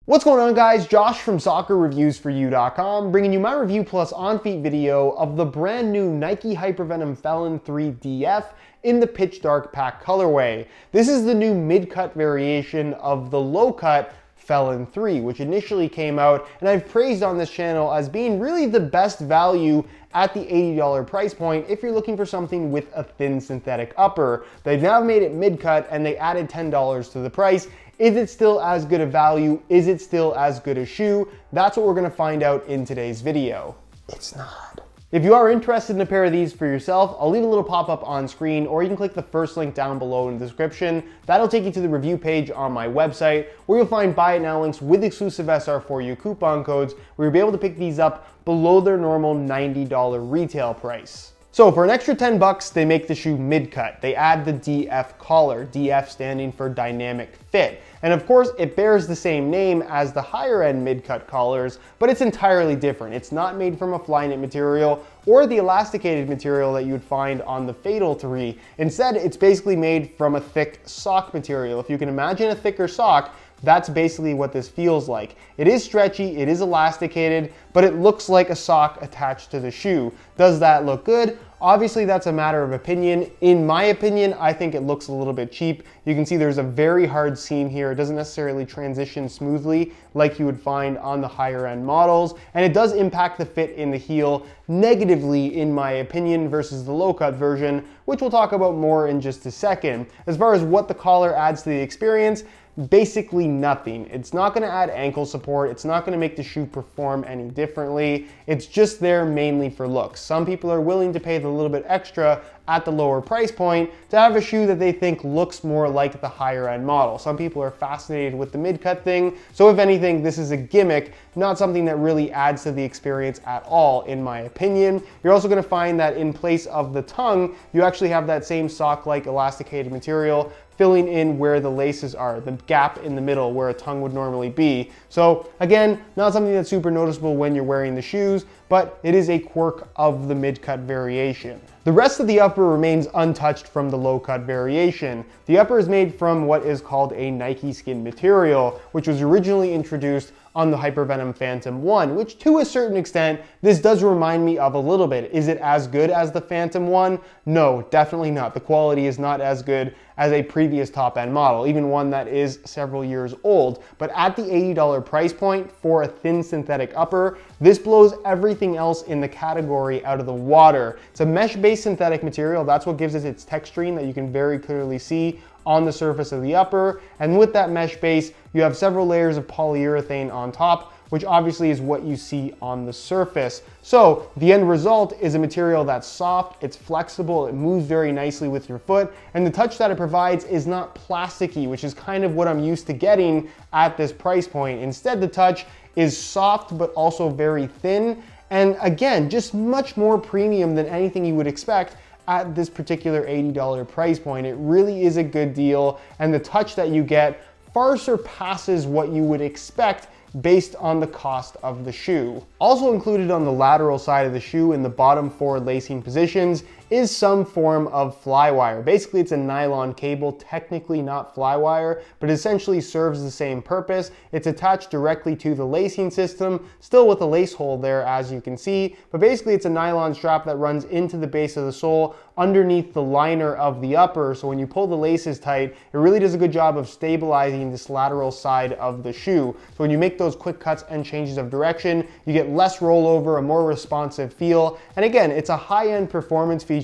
What's going on, guys? Josh from soccerreviewsforyou.com bringing you my review plus on-feet video of the brand new Nike Hypervenom Phelon 3 DF in the pitch dark pack colorway. This is the new mid-cut variation of the low-cut Phelon 3, which initially came out and I've praised on this channel as being really the best value at the $80 price point if you're looking for something with a thin synthetic upper. They've now made it mid-cut and they added $10 to the price. Is it still as good a value? Is it still as good a shoe? That's what we're gonna find out in today's video. It's not. If you are interested in a pair of these for yourself, I'll leave a little pop-up on screen, or you can click the first link down below in the description. That'll take you to the review page on my website, where you'll find buy it now links with exclusive SR4U coupon codes, where you'll be able to pick these up below their normal $90 retail price. So for an extra 10 bucks, they make the shoe mid-cut. They add the DF collar, DF standing for dynamic fit. And of course, it bears the same name as the higher end mid-cut collars, but it's entirely different. It's not made from a Flyknit material or the elasticated material that you would find on the Fatal 3. Instead, it's basically made from a thick sock material. If you can imagine a thicker sock, that's basically what this feels like. It is stretchy, it is elasticated, but it looks like a sock attached to the shoe. Does that look good? Obviously, that's a matter of opinion. In my opinion, I think it looks a little bit cheap. You can see there's a very hard seam here. It doesn't necessarily transition smoothly like you would find on the higher end models, and it does impact the fit in the heel negatively, in my opinion, versus the low-cut version, which we'll talk about more in just a second. As far as what the collar adds to the experience, basically nothing. It's not going to add ankle support. It's not going to make the shoe perform any differently. It's just there mainly for looks. Some people are willing to pay the little bit extra at the lower price point to have a shoe that they think looks more like the higher end model. Some people are fascinated with the mid-cut thing. So if anything, this is a gimmick, not something that really adds to the experience at all, in my opinion. You're also going to find that in place of the tongue, you actually have that same sock-like elasticated material filling in where the laces are, the gap in the middle where a tongue would normally be. So again, not something that's super noticeable when you're wearing the shoes, but it is a quirk of the mid-cut variation. The rest of the upper remains untouched from the low-cut variation. The upper is made from what is called a Nike skin material, which was originally introduced on the Hypervenom Phantom 1, which to a certain extent, this does remind me of a little bit. Is it as good as the Phantom 1? No, definitely not. The quality is not as good as a previous top-end model, even one that is several years old. But at the $80 price point for a thin synthetic upper, this blows everything else in the category out of the water. It's a mesh-based synthetic material. That's what gives it its texturing that you can very clearly see on the surface of the upper. And with that mesh base, you have several layers of polyurethane on top, which obviously is what you see on the surface. So the end result is a material that's soft, it's flexible, it moves very nicely with your foot, and the touch that it provides is not plasticky, which is kind of what I'm used to getting at this price point. Instead, the touch is soft, but also very thin. And again, just much more premium than anything you would expect at this particular $80 price point. It really is a good deal, and the touch that you get far surpasses what you would expect based on the cost of the shoe. Also included on the lateral side of the shoe in the bottom 4 lacing positions is some form of flywire. Basically, it's a nylon cable, technically not flywire, but essentially serves the same purpose. It's attached directly to the lacing system, still with a lace hole there, as you can see, but basically it's a nylon strap that runs into the base of the sole underneath the liner of the upper, so when you pull the laces tight, it really does a good job of stabilizing this lateral side of the shoe. So when you make those quick cuts and changes of direction, you get less rollover, a more responsive feel, and again, it's a high-end performance feature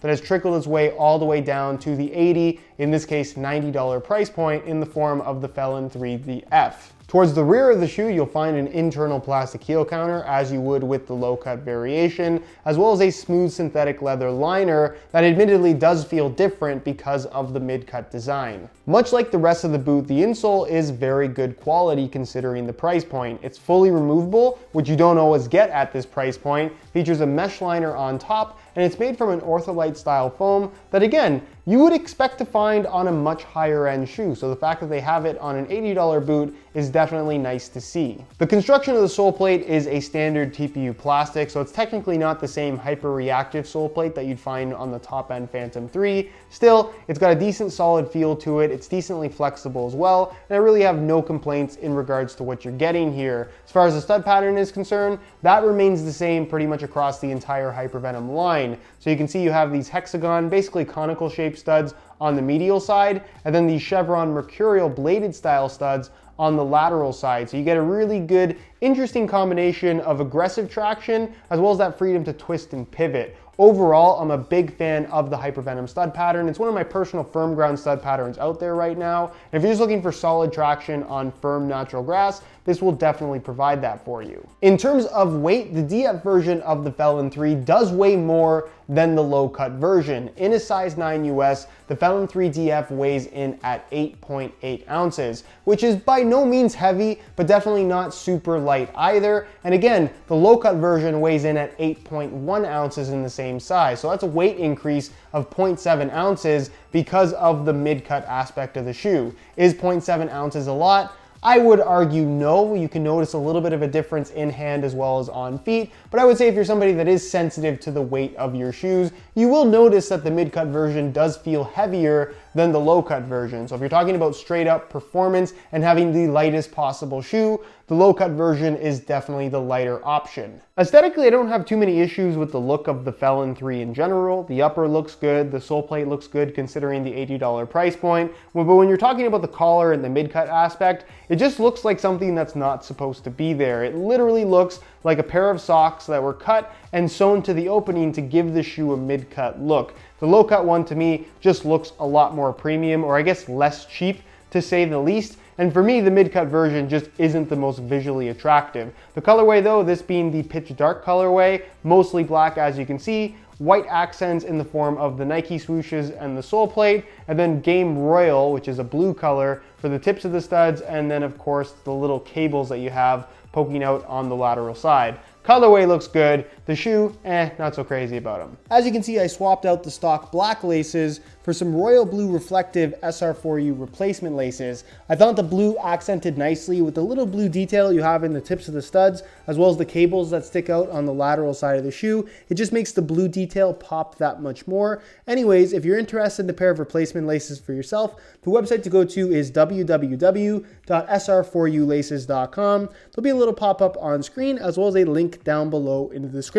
that has trickled its way all the way down to the $80, in this case $90 price point in the form of the Phelon 3 DF. Towards the rear of the shoe, you'll find an internal plastic heel counter, as you would with the low-cut variation, as well as a smooth synthetic leather liner that admittedly does feel different because of the mid-cut design. Much like the rest of the boot, the insole is very good quality considering the price point. It's fully removable, which you don't always get at this price point, features a mesh liner on top, and it's made from an ortholite style foam that, again, you would expect to find on a much higher end shoe. So the fact that they have it on an $80 boot is definitely nice to see. The construction of the sole plate is a standard TPU plastic, so it's technically not the same hyper-reactive sole plate that you'd find on the top-end Phantom 3. Still, it's got a decent solid feel to it, it's decently flexible as well, and I really have no complaints in regards to what you're getting here. As far as the stud pattern is concerned, that remains the same pretty much across the entire Hypervenom line. So you can see you have these hexagon, basically conical shaped studs on the medial side, and then these chevron mercurial bladed style studs on the lateral side. So you get a really good, interesting combination of aggressive traction as well as that freedom to twist and pivot. Overall, I'm a big fan of the Hypervenom stud pattern. It's one of my personal firm ground stud patterns out there right now. And if you're just looking for solid traction on firm natural grass, this will definitely provide that for you. In terms of weight, the DF version of the Phelon 3 does weigh more than the low cut version. In a size 9 US, the Phelon 3 DF weighs in at 8.8 ounces, which is by no means heavy, but definitely not super light either. And again, the low cut version weighs in at 8.1 ounces in the same size. So that's a weight increase of 0.7 ounces because of the mid-cut aspect of the shoe. Is 0.7 ounces a lot? I would argue no. You can notice a little bit of a difference in hand as well as on feet, but I would say if you're somebody that is sensitive to the weight of your shoes, you will notice that the mid-cut version does feel heavier than the low-cut version. So if you're talking about straight up performance and having the lightest possible shoe, the low-cut version is definitely the lighter option. Aesthetically, I don't have too many issues with the look of the Phelon 3 in general. The upper looks good, the sole plate looks good considering the $80 price point, but when you're talking about the collar and the mid-cut aspect, it just looks like something that's not supposed to be there. It literally looks like a pair of socks that were cut and sewn to the opening to give the shoe a mid-cut look. The low-cut one to me just looks a lot more premium, or I guess less cheap to say the least. And for me, the mid-cut version just isn't the most visually attractive. The colorway though, this being the pitch dark colorway, mostly black as you can see, white accents in the form of the Nike swooshes and the sole plate, and then Game Royal, which is a blue color for the tips of the studs, and then of course the little cables that you have poking out on the lateral side. Colorway looks good. The shoe, not so crazy about them. As you can see, I swapped out the stock black laces for some royal blue reflective SR4U replacement laces. I thought the blue accented nicely with the little blue detail you have in the tips of the studs, as well as the cables that stick out on the lateral side of the shoe. It just makes the blue detail pop that much more. Anyways, if you're interested in a pair of replacement laces for yourself, the website to go to is www.sr4ulaces.com. There'll be a little pop-up on screen, as well as a link down below in the description.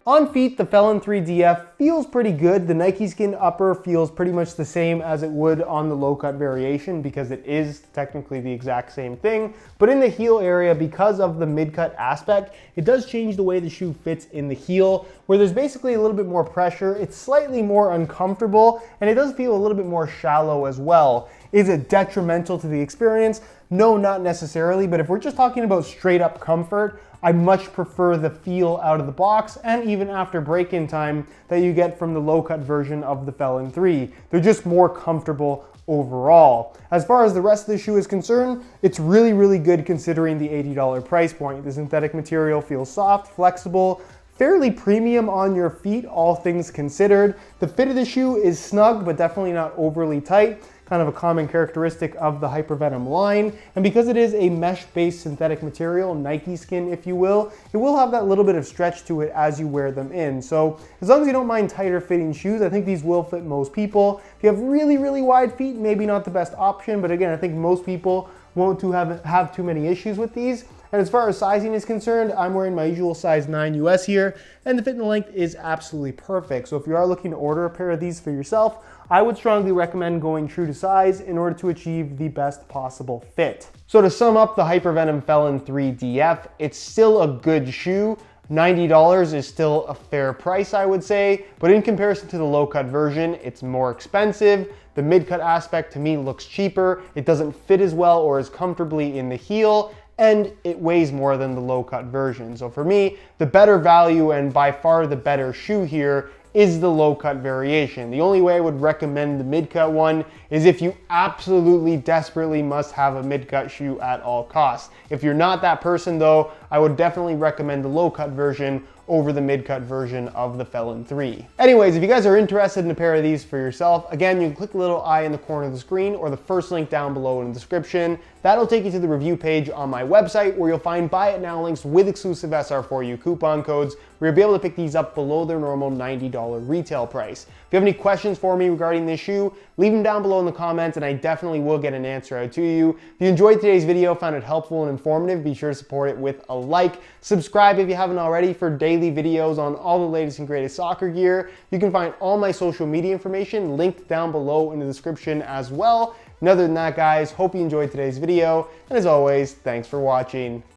On feet, the Phelon 3 DF feels pretty good. The Nike Skin upper feels pretty much the same as it would on the low cut variation because it is technically the exact same thing. But in the heel area, because of the mid-cut aspect, it does change the way the shoe fits in the heel, where there's basically a little bit more pressure. It's slightly more uncomfortable, and it does feel a little bit more shallow as well. Is it detrimental to the experience? No, not necessarily, but if we're just talking about straight up comfort, I much prefer the feel out of the box and even after break-in time that you get from the low-cut version of the Phelon 3. They're just more comfortable overall. As far as the rest of the shoe is concerned, it's really, really good considering the $80 price point. The synthetic material feels soft, flexible, fairly premium on your feet, all things considered. The fit of the shoe is snug, but definitely not overly tight, kind of a common characteristic of the Hypervenom line. And because it is a mesh-based synthetic material, Nike Skin if you will, it will have that little bit of stretch to it as you wear them in. So as long as you don't mind tighter fitting shoes, I think these will fit most people. If you have really, really wide feet, maybe not the best option, but again, I think most people won't have too many issues with these. And as far as sizing is concerned, I'm wearing my usual size 9 US here, and the fit and the length is absolutely perfect. So if you are looking to order a pair of these for yourself, I would strongly recommend going true to size in order to achieve the best possible fit. So to sum up the Hypervenom Phelon 3 DF, it's still a good shoe. $90 is still a fair price, I would say, but in comparison to the low-cut version, it's more expensive. The mid-cut aspect to me looks cheaper. It doesn't fit as well or as comfortably in the heel, and it weighs more than the low-cut version. So for me, the better value and by far the better shoe here is the low-cut variation. The only way I would recommend the mid-cut one is if you absolutely desperately must have a mid-cut shoe at all costs. If you're not that person though, I would definitely recommend the low-cut version over the mid-cut version of the Phelon 3. Anyways, if you guys are interested in a pair of these for yourself, again, you can click the little eye in the corner of the screen or the first link down below in the description. That'll take you to the review page on my website where you'll find buy it now links with exclusive SR4U coupon codes where you'll be able to pick these up below their normal $90 retail price. If you have any questions for me regarding this shoe, leave them down below in the comments and I definitely will get an answer out to you. If you enjoyed today's video, found it helpful and informative, be sure to support it with a like. Subscribe if you haven't already for daily videos on all the latest and greatest soccer gear. You can find all my social media information linked down below in the description as well. And other than that, guys, hope you enjoyed today's video. And as always, thanks for watching.